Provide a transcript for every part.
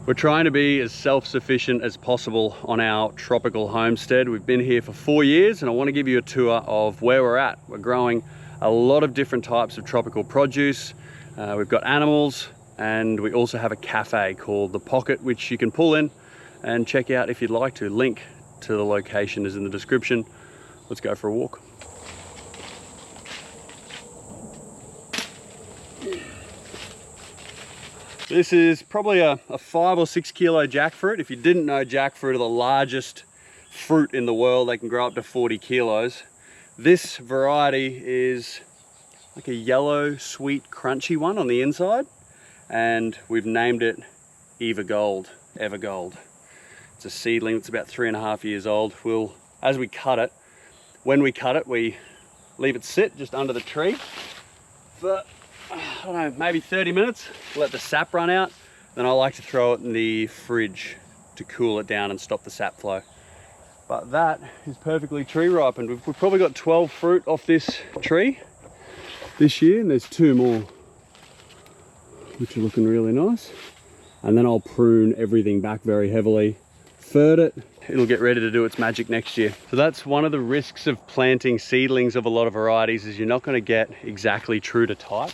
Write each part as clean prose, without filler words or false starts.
We're trying to be as self-sufficient as possible on our tropical homestead. We've been here for 4 years and I want to give you a tour of where we're at. We're growing a lot of different types of tropical produce. We've got animals, and we also have a cafe called The Pocket, which you can pull in and check out if you'd like to. Link to the location is in the description. Let's go for a walk. This is probably a 5 or 6 kilo jackfruit. If you didn't know, jackfruit are the largest fruit in the world. They can grow up to 40 kilos. This variety is like a yellow, sweet, crunchy one on the inside. And we've named it Ever Gold. It's a seedling. It's about 3.5 years old. As we cut it, when we cut it, we leave it sit just under the tree for, I don't know, maybe 30 minutes. Let the sap run out. Then I like to throw it in the fridge to cool it down and stop the sap flow. But that is perfectly tree ripened. We've probably got 12 fruit off this tree this year, and there's 2 more, which are looking really nice. And then I'll prune everything back very heavily, ferd it. It'll get ready to do its magic next year. So that's one of the risks of planting seedlings of a lot of varieties, is you're not going to get exactly true to type.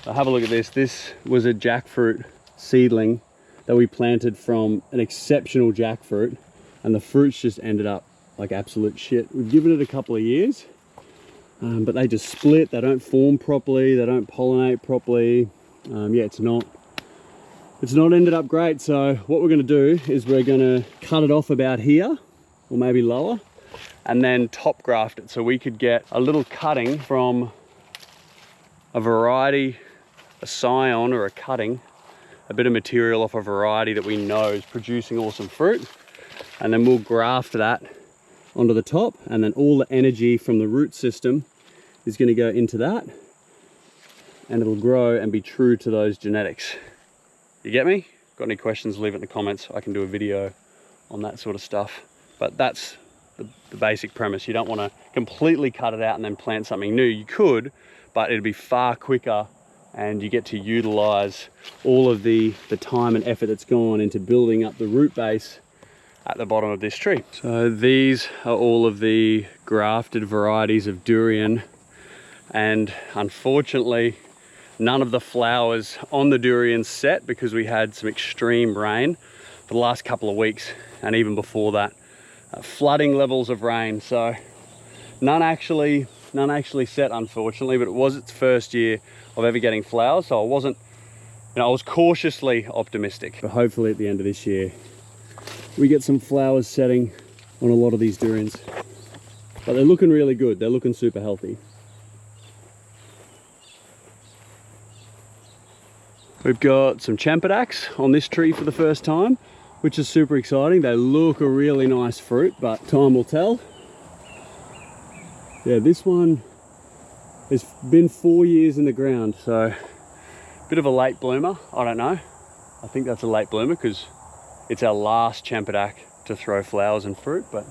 So have a look at this. This was a jackfruit seedling that we planted from an exceptional jackfruit, and the fruits just ended up like absolute shit. We've given it a couple of years, but they just split. They don't form properly. They don't pollinate properly. Yeah, it's not ended up great. So what we're going to do is we're going to cut it off about here, or maybe lower, and then top graft it, so we could get a little cutting from a variety, a scion or a cutting, a bit of material off a variety that we know is producing awesome fruit, and then we'll graft that onto the top, and then all the energy from the root system is going to go into that, and it'll grow and be true to those genetics. You get me? Got any questions, leave it in the comments. I can do a video on that sort of stuff. But that's the basic premise. You don't want to completely cut it out and then plant something new. You could, but it'd be far quicker, and you get to utilize all of the time and effort that's gone into building up the root base at the bottom of this tree. So these are all of the grafted varieties of durian, and unfortunately none of the flowers on the durian set because we had some extreme rain for the last couple of weeks, and even before that, flooding levels of rain. So none actually set, unfortunately, but it was its first year of ever getting flowers, so I wasn't, I was cautiously optimistic. But hopefully at the end of this year we get some flowers setting on a lot of these durians. But they're looking really good. They're looking super healthy. We've got some champedacs on this tree for the first time, which is super exciting. They look a really nice fruit, but time will tell. Yeah, this one has been 4 years in the ground, so a bit of a late bloomer. I don't know. I think that's a late bloomer because it's our last champedak to throw flowers and fruit, but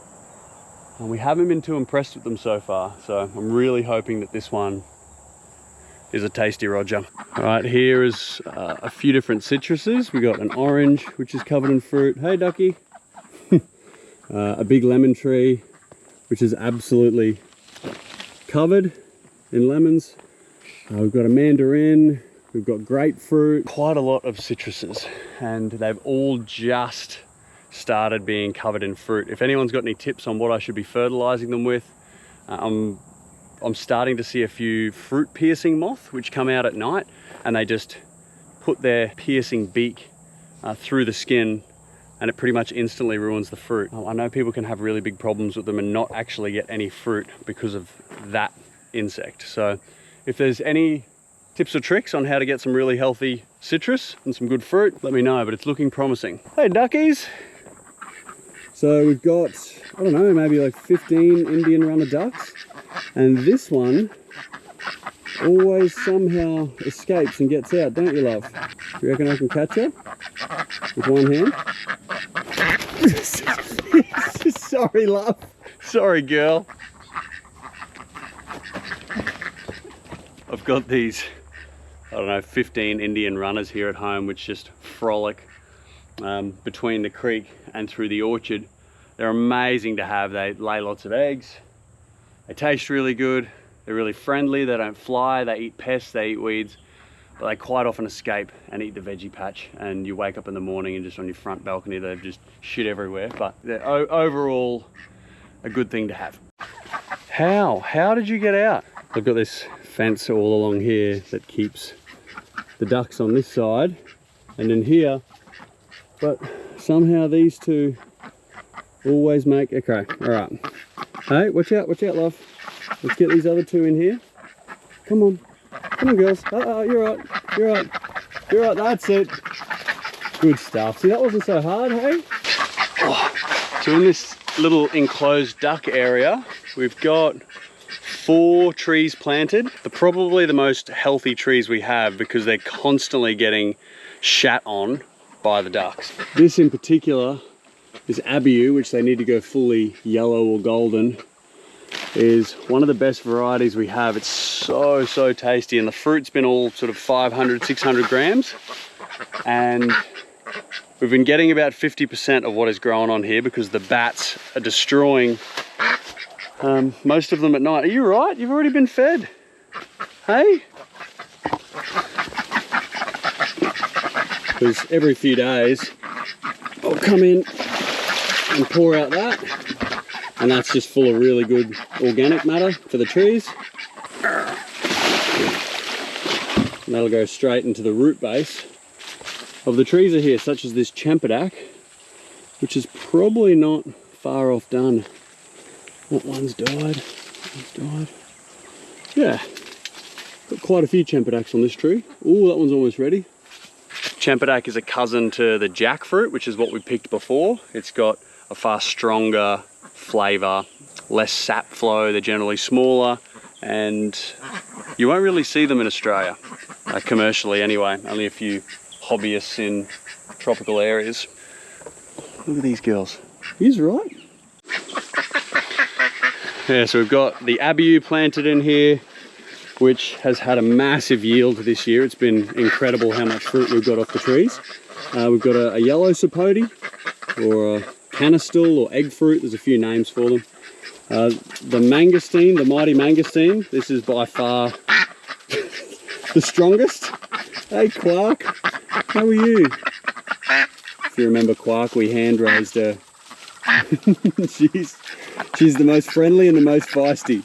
we haven't been too impressed with them so far. So I'm really hoping that this one is a tasty Roger. All right, here is a few different citruses. We got an orange, which is covered in fruit. Hey, ducky. A big lemon tree, which is absolutely covered in lemons. We've got a mandarin. We've got grapefruit. Quite a lot of citruses, and they've all just started being covered in fruit. If anyone's got any tips on what I should be fertilizing them with, I'm starting to see a few fruit piercing moth which come out at night, and they just put their piercing beak through the skin, and it pretty much instantly ruins the fruit. I know people can have really big problems with them and not actually get any fruit because of that insect. So if there's any tips or tricks on how to get some really healthy citrus and some good fruit, let me know, but it's looking promising. Hey duckies! So we've got, I don't know, maybe like 15 Indian runner ducks, and this one always somehow escapes and gets out, don't you, love? You reckon I can catch her with one hand? Sorry, love. Sorry, girl. I've got these, I don't know, 15 Indian runners here at home which just frolic between the creek and through the orchard. They're amazing to have. They lay lots of eggs. They taste really good. They're really friendly. They don't fly. They eat pests. They eat weeds. But they quite often escape and eat the veggie patch. And you wake up in the morning and just on your front balcony, they've just shit everywhere. But they're overall a good thing to have. How did you get out? I've got this fence all along here that keeps the ducks on this side and in here, but somehow these two always make a crack. All right. Hey, watch out, love. Let's get these other two in here. Come on, girls. You're right. That's it. Good stuff. See, that wasn't so hard, hey? Oh. So in this little enclosed duck area, we've got 4 trees planted. They're probably the most healthy trees we have because they're constantly getting shat on by the ducks. This in particular, this Abiu, which they need to go fully yellow or golden, is one of the best varieties we have. It's so tasty, and the fruit's been all sort of 500, 600 grams. And we've been getting about 50% of what is growing on here because the bats are destroying most of them at night. Are you right? You've already been fed. Hey? Because every few days I'll come in and pour out that, and that's just full of really good organic matter for the trees. And that'll go straight into the root base of the trees are here, such as this champedak, which is probably not far off done. That one's died. Yeah, got quite a few champedaks on this tree. Oh, that one's almost ready. Champedak is a cousin to the jackfruit, which is what we picked before. It's got a far stronger flavour, less sap flow. They're generally smaller, and you won't really see them in Australia, commercially anyway. Only a few hobbyists in tropical areas. Look at these girls. He's right. Yeah, so we've got the Abiu planted in here, which has had a massive yield this year. It's been incredible how much fruit we've got off the trees. We've got a yellow sapote, or a canistel, or egg fruit. There's a few names for them. The mangosteen, the mighty mangosteen. This is by far the strongest. Hey Quark, how are you? If you remember Quark, we hand raised her. She's the most friendly and the most feisty.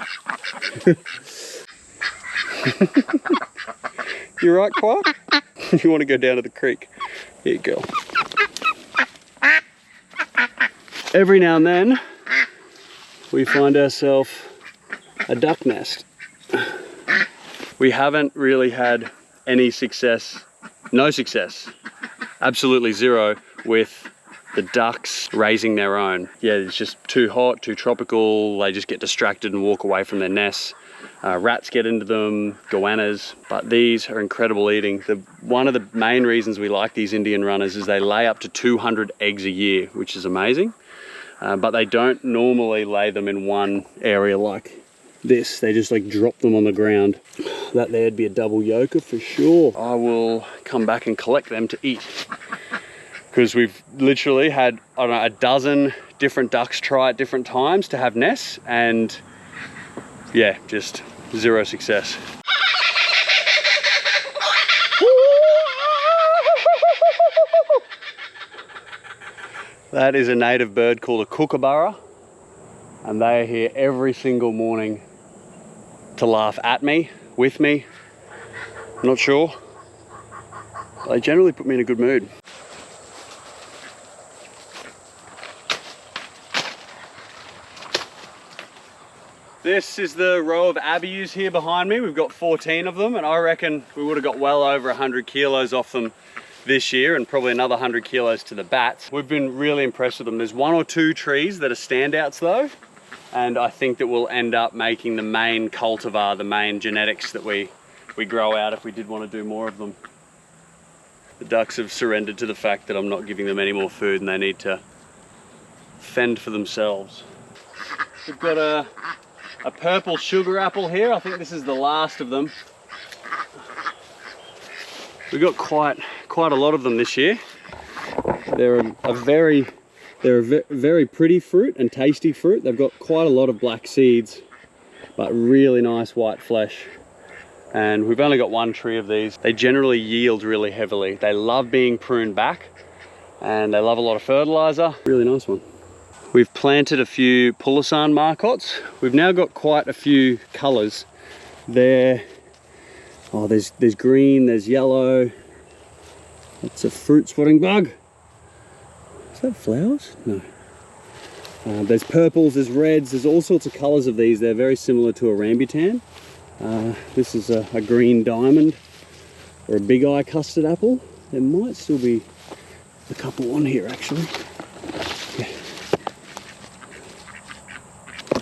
You right, Quark? You want to go down to the creek? Here you go. Every now and then, we find ourselves a duck nest. We haven't really had any success, no success, absolutely zero, with the ducks raising their own. Yeah, it's just too hot, too tropical. They just get distracted and walk away from their nests. Rats get into them, goannas, but these are incredible eating. One of the main reasons we like these Indian runners is they lay up to 200 eggs a year, which is amazing. But they don't normally lay them in one area like this. They just like drop them on the ground. That there'd be a double yoker for sure. I will come back and collect them to eat, because we've literally had, I don't know, a dozen different ducks try at different times to have nests, and yeah, just zero success. That is a native bird called a kookaburra, and they are here every single morning to laugh at me, with me. I'm not sure. They generally put me in a good mood. This is the row of Abius here behind me. We've got 14 of them, and I reckon we would have got well over 100 kilos off them this year, and probably another 100 kilos to the bats. We've been really impressed with them. There's 1 or 2 trees that are standouts though, and I think that we'll end up making the main cultivar, the main genetics that we grow out if we did want to do more of them. The ducks have surrendered to the fact that I'm not giving them any more food and they need to fend for themselves. We've got a purple sugar apple here. I think this is the last of them. We've got quite a lot of them this year. They're a very pretty fruit and tasty fruit. They've got quite a lot of black seeds, but really nice white flesh. And we've only got one tree of these. They generally yield really heavily. They love being pruned back and they love a lot of fertilizer. Really nice one. We've planted a few Pulisan marcots. We've now got quite a few colors. There's green, there's yellow. That's a fruit spotting bug. Is that flowers? No. There's purples, there's reds, there's all sorts of colors of these. They're very similar to a rambutan. This is a green diamond or a big eye custard apple. There might still be a couple on here actually.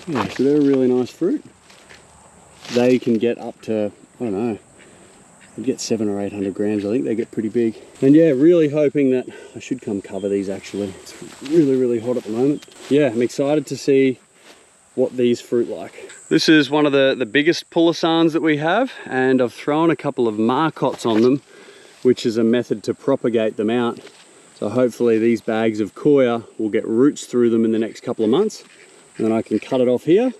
Yeah, so they're a really nice fruit. They can get up to, I don't know, they get 700 or 800 grams. I think they get pretty big. And yeah, really hoping that I should come cover these actually. It's really hot at the moment. Yeah, I'm excited to see what these fruit like. This is one of the biggest Pulisans that we have, and I've thrown a couple of marcots on them, which is a method to propagate them out. So hopefully these bags of coir will get roots through them in the next couple of months. And then I can cut it off here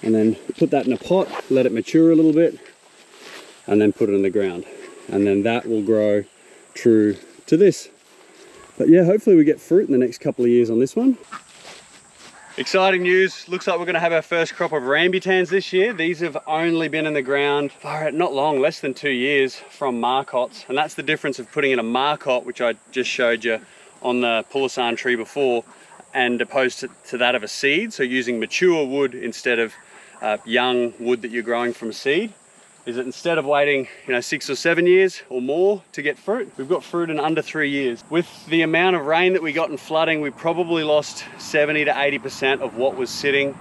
and then put that in a pot, let it mature a little bit, and then put it in the ground. And then that will grow true to this. But yeah, hopefully we get fruit in the next couple of years on this one. Exciting news. Looks like we're going to have our first crop of rambutans this year. These have only been in the ground for not long, less than 2 years from marcots. And that's the difference of putting in a marcot, which I just showed you on the Pulisan tree before, and opposed to that of a seed. So using mature wood instead of young wood that you're growing from seed, is that instead of waiting 6 or 7 years or more to get fruit, we've got fruit in under 3 years. With the amount of rain that we got in flooding, we probably lost 70 to 80% of what was sitting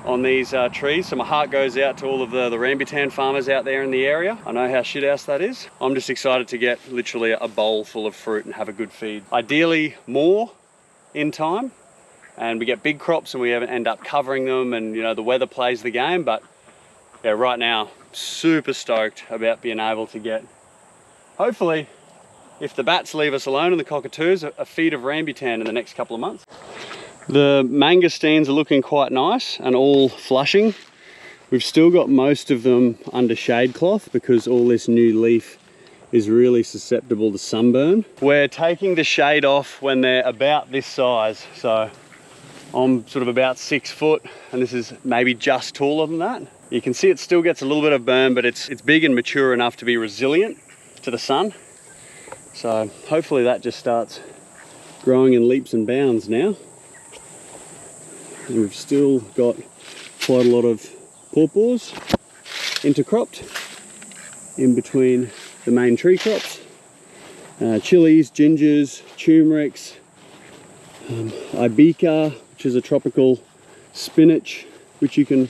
on these trees. So my heart goes out to all of the rambutan farmers out there in the area. I know how shithouse that is. I'm just excited to get literally a bowl full of fruit and have a good feed. Ideally more in time, and we get big crops and we end up covering them, and the weather plays the game. But yeah, right now, super stoked about being able to get, hopefully, if the bats leave us alone and the cockatoos, a feed of rambutan in the next couple of months. The mangosteens are looking quite nice and all flushing. We've still got most of them under shade cloth because all this new leaf is really susceptible to sunburn. We're taking the shade off when they're about this size. So I'm sort of about 6 foot and this is maybe just taller than that. You can see it still gets a little bit of burn, but it's big and mature enough to be resilient to the sun. So hopefully that just starts growing in leaps and bounds now. And we've still got quite a lot of pawpaws intercropped in between the main tree crops. Chilies, gingers, turmerics, Ibica, which is a tropical spinach, which you can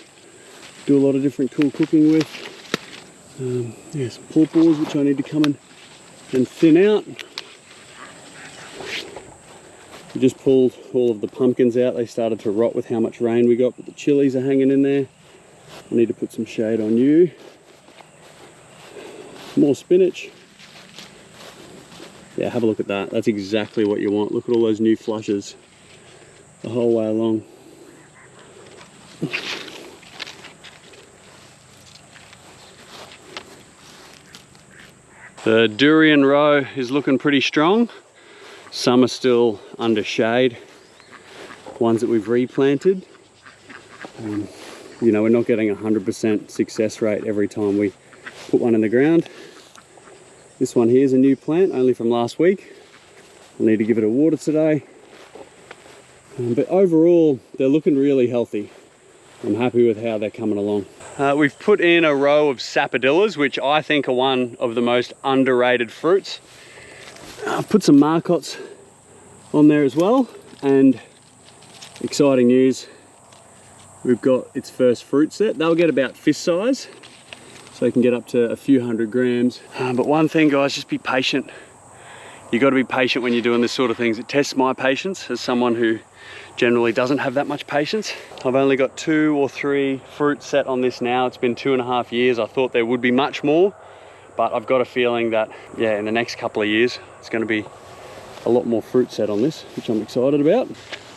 do a lot of different cool cooking with. Some pawpaws, which I need to come and thin out. We just pulled all of the pumpkins out. They started to rot with how much rain we got, but the chilies are hanging in there. I need to put some shade on you. More spinach. Yeah, have a look at that. That's exactly what you want. Look at all those new flushes the whole way along. The durian row is looking pretty strong. Some are still under shade. Ones that we've replanted. We're not getting 100% success rate every time we put one in the ground. This one here is a new plant, only from last week. I need to give it a water today. But overall, they're looking really healthy. I'm happy with how they're coming along. We've put in a row of sapodillas, which I think are one of the most underrated fruits. I've put some marcots on there as well, and exciting news, we've got its first fruit set. They'll get about fist size, so you can get up to a few 100 grams. But one thing, guys, just be patient. You've got to be patient when you're doing this sort of things. It tests my patience as someone who generally doesn't have that much patience. I've only got 2 or 3 fruit set on this now. It's been 2.5 years. I thought there would be much more, but I've got a feeling that, yeah, in the next couple of years, it's going to be a lot more fruit set on this, which I'm excited about.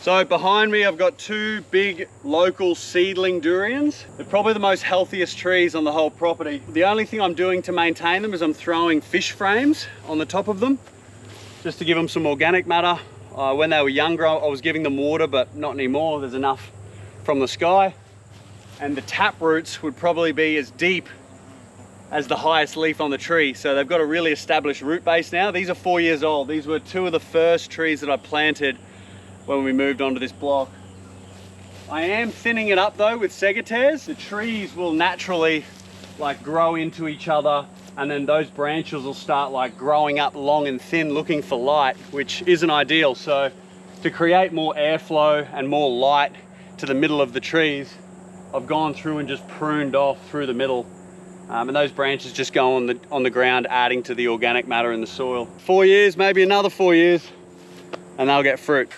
So behind me, I've got two big local seedling durians. They're probably the most healthiest trees on the whole property. The only thing I'm doing to maintain them is I'm throwing fish frames on the top of them, just to give them some organic matter. When they were younger, I was giving them water, but not anymore. There's enough from the sky. And the tap roots would probably be as deep as the highest leaf on the tree. So they've got a really established root base now. These are 4 years old. These were two of the first trees that I planted when we moved onto this block. I am thinning it up though with segatairs. The trees will naturally like grow into each other, and then those branches will start like growing up long and thin looking for light, which isn't ideal. So to create more airflow and more light to the middle of the trees, I've gone through and just pruned off through the middle. And those branches just go on the ground, adding to the organic matter in the soil. 4 years, maybe another 4 years, and they'll get fruit.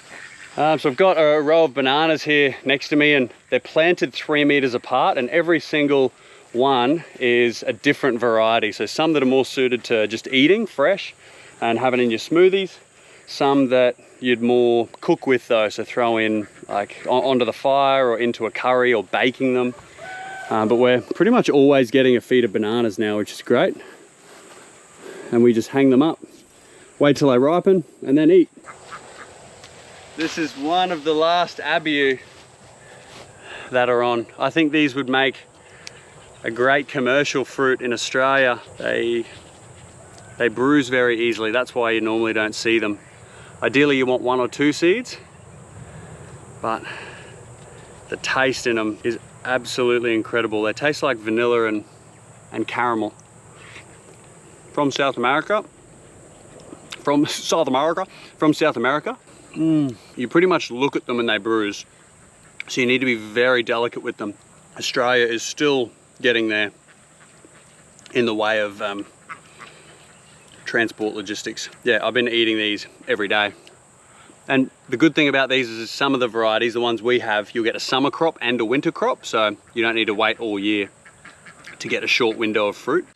So I've got a row of bananas here next to me, and they're planted 3 meters apart, and every single one is a different variety. So some that are more suited to just eating fresh and having in your smoothies, some that you'd more cook with though, so throw in like onto the fire or into a curry or baking them. But we're pretty much always getting a feed of bananas now, which is great. And we just hang them up, wait till they ripen, and then eat. This is one of the last Abiu that are on. I think these would make a great commercial fruit in Australia. They bruise very easily. That's why you normally don't see them. Ideally you want 1 or 2 seeds, but the taste in them is absolutely incredible. They taste like vanilla and caramel. From South America. You pretty much look at them and they bruise. So you need to be very delicate with them. Australia is still getting there in the way of transport logistics. Yeah, I've been eating these every day. And the good thing about these is some of the varieties, the ones we have, you'll get a summer crop and a winter crop, so you don't need to wait all year to get a short window of fruit.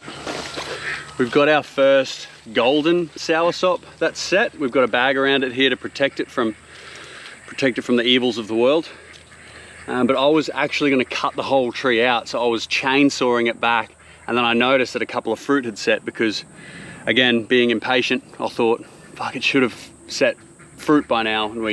We've got our first golden soursop that's set. We've got a bag around it here to protect it from the evils of the world. But I was actually going to cut the whole tree out, so I was chainsawing it back, and then I noticed that a couple of fruit had set because, again, being impatient, I thought, fuck, it should have set fruit by now, and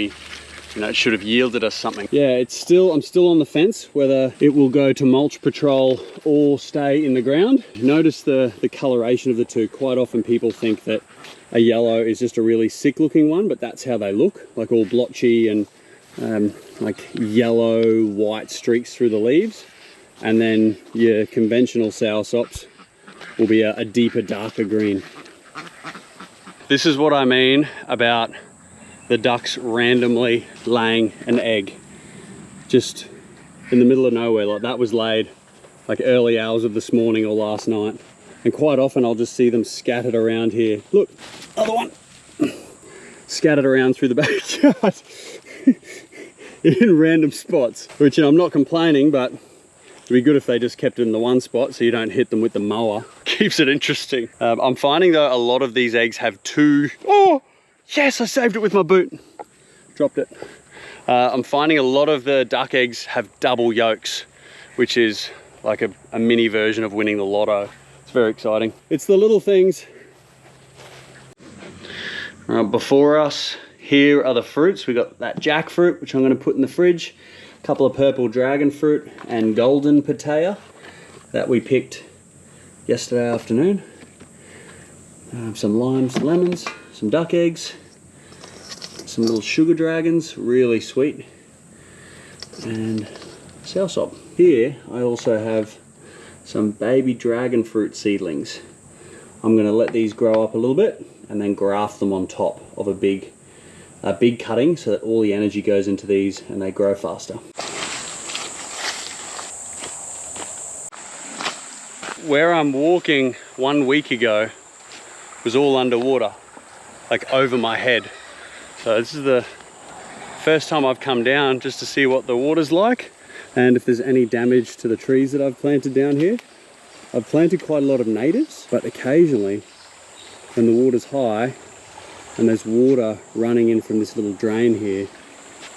it should have yielded us something. Yeah, I'm still on the fence whether it will go to mulch patrol or stay in the ground. Notice the coloration of the two. Quite often people think that a yellow is just a really sick looking one, but that's how they look, like all blotchy and like yellow white streaks through the leaves. And then your conventional soursops will be a deeper, darker green. This is what I mean about the ducks randomly laying an egg just in the middle of nowhere. Like that was laid like early hours of this morning or last night, and quite often I'll just see them scattered around here. Look, other one scattered around through the backyard in random spots, which I'm not complaining, but it'd be good if they just kept it in the one spot so you don't hit them with the mower. Keeps it interesting. I'm finding though a lot of these eggs have two. Oh yes, I saved it with my boot. Dropped it. I'm finding a lot of the duck eggs have double yolks, which is like a mini version of winning the lotto. It's very exciting. It's the little things. Before us, here are the fruits. We got that jackfruit, which I'm going to put in the fridge. A couple of purple dragon fruit and golden pitaya that we picked yesterday afternoon. Some limes, lemons, some duck eggs, some little sugar dragons, really sweet, and soursop. Here I also have some baby dragon fruit seedlings. I'm going to let these grow up a little bit and then graft them on top of a big cutting so that all the energy goes into these and they grow faster. Where I'm walking 1 week ago was all underwater, like over my head. So this is the first time I've come down just to see what the water's like and if there's any damage to the trees that I've planted down here. I've planted quite a lot of natives, but occasionally when the water's high, and there's water running in from this little drain here,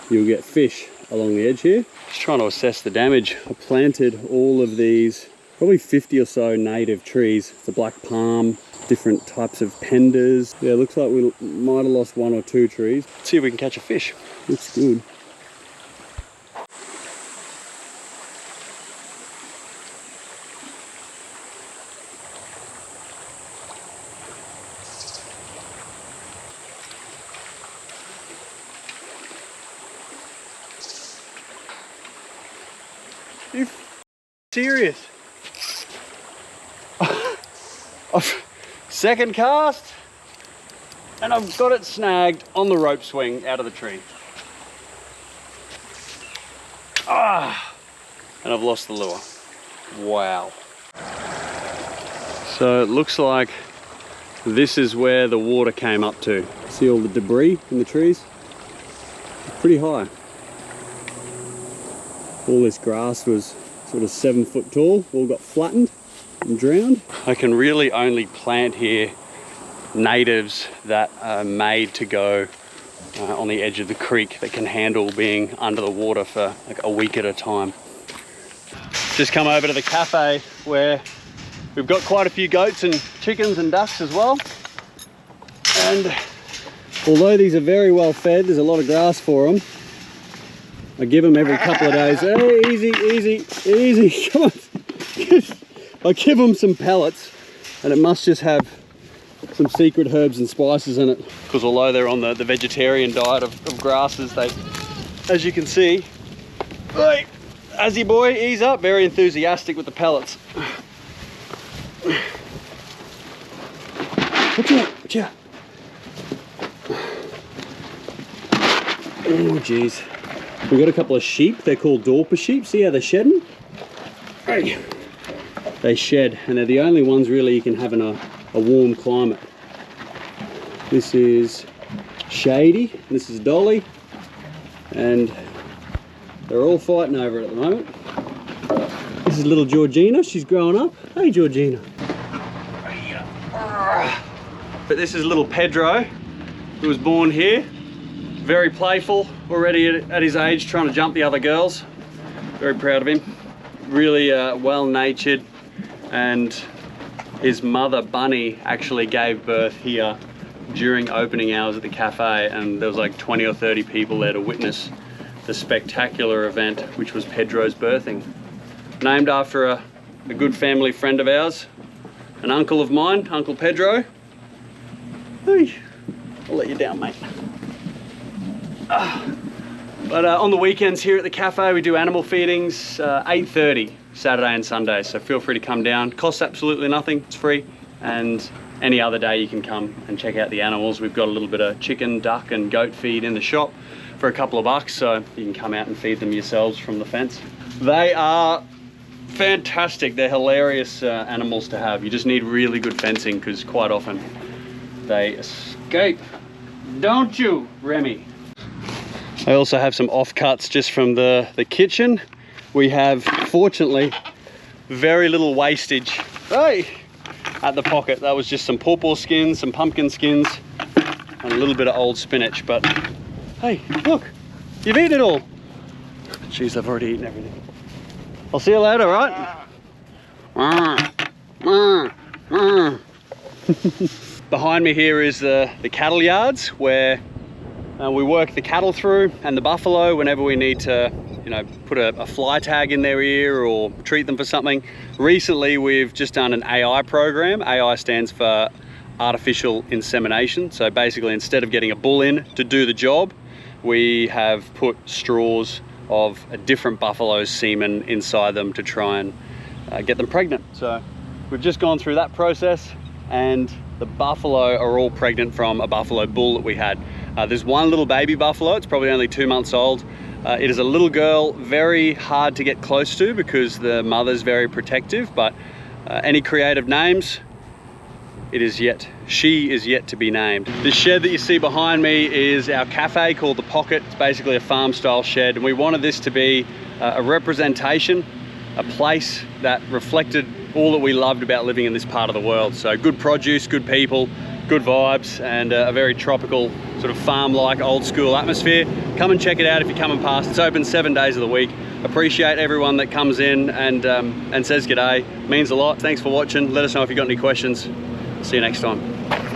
you'll get fish along the edge here. Just trying to assess the damage. I planted all of these, probably 50 or so native trees. It's a black palm, different types of penders. Yeah, looks like we might have lost 1 or 2 trees. Let's see if we can catch a fish. Looks good. Are you serious? Second cast, and I've got it snagged on the rope swing out of the tree. And I've lost the lure. Wow. So it looks like this is where the water came up to. See all the debris in the trees? Pretty high. All this grass was sort of 7 foot tall, all got flattened and drowned. I can really only plant here natives that are made to go on the edge of the creek, that can handle being under the water for like a week at a time. Just come over to the cafe where we've got quite a few goats and chickens and ducks as well. And although these are very well fed, there's a lot of grass for them. I give them every couple of days. Hey, easy, easy, easy, come on. I give them some pellets, and it must just have some secret herbs and spices in it. Because although they're on the vegetarian diet of grasses, they, as you can see, hey, Azzy boy, ease up, very enthusiastic with the pellets. Watch out, watch out. Oh, geez. We've got a couple of sheep. They're called Dorper sheep. See how they're shedding? Hey. They shed, and they're the only ones really you can have in a warm climate. This is Shady, this is Dolly, and they're all fighting over it at the moment. This is little Georgina. She's growing up. Hey, Georgina. But this is little Pedro, who was born here. Very playful, already at his age, trying to jump the other girls. Very proud of him. Really well-natured, and his mother, Bunny, actually gave birth here during opening hours at the cafe, and there was like 20 or 30 people there to witness the spectacular event, which was Pedro's birthing. Named after a good family friend of ours, an uncle of mine, Uncle Pedro. Hey, I'll let you down, mate. But on the weekends here at the cafe, we do animal feedings, 8:30 Saturday and Sunday, so feel free to come down. Costs absolutely nothing, it's free, and any other day you can come and check out the animals. We've got a little bit of chicken, duck and goat feed in the shop for a couple of bucks, so you can come out and feed them yourselves from the fence. They are fantastic. They're hilarious animals to have. You just need really good fencing, because quite often they escape. Don't you, Remy? I also have some offcuts just from the kitchen. We have, fortunately, very little wastage, hey, at the pocket. That was just some pawpaw skins, some pumpkin skins, and a little bit of old spinach. But hey, look, you've eaten it all. Jeez, I've already eaten everything. I'll see you later, right? Behind me here is the cattle yards, where we work the cattle through, and the buffalo whenever we need to, you know, put a fly tag in their ear or treat them for something. Recently, we've just done an AI program. AI stands for artificial insemination. So basically, instead of getting a bull in to do the job, we have put straws of a different buffalo's semen inside them to try and get them pregnant. So we've just gone through that process, and the buffalo are all pregnant from a buffalo bull that we had. There's one little baby buffalo. It's probably only 2 months old. It is a little girl, very hard to get close to because the mother's very protective, but any creative names, she is yet to be named. This shed that you see behind me is our cafe called The Pocket. It's basically a farm style shed, and we wanted this to be a representation, a place that reflected all that we loved about living in this part of the world. So good produce, good people, good vibes and a very tropical, sort of farm-like, old school atmosphere. Come and check it out if you're coming past. It's open 7 days of the week. Appreciate everyone that comes in and says g'day. Means a lot. Thanks for watching. Let us know if you've got any questions. See you next time.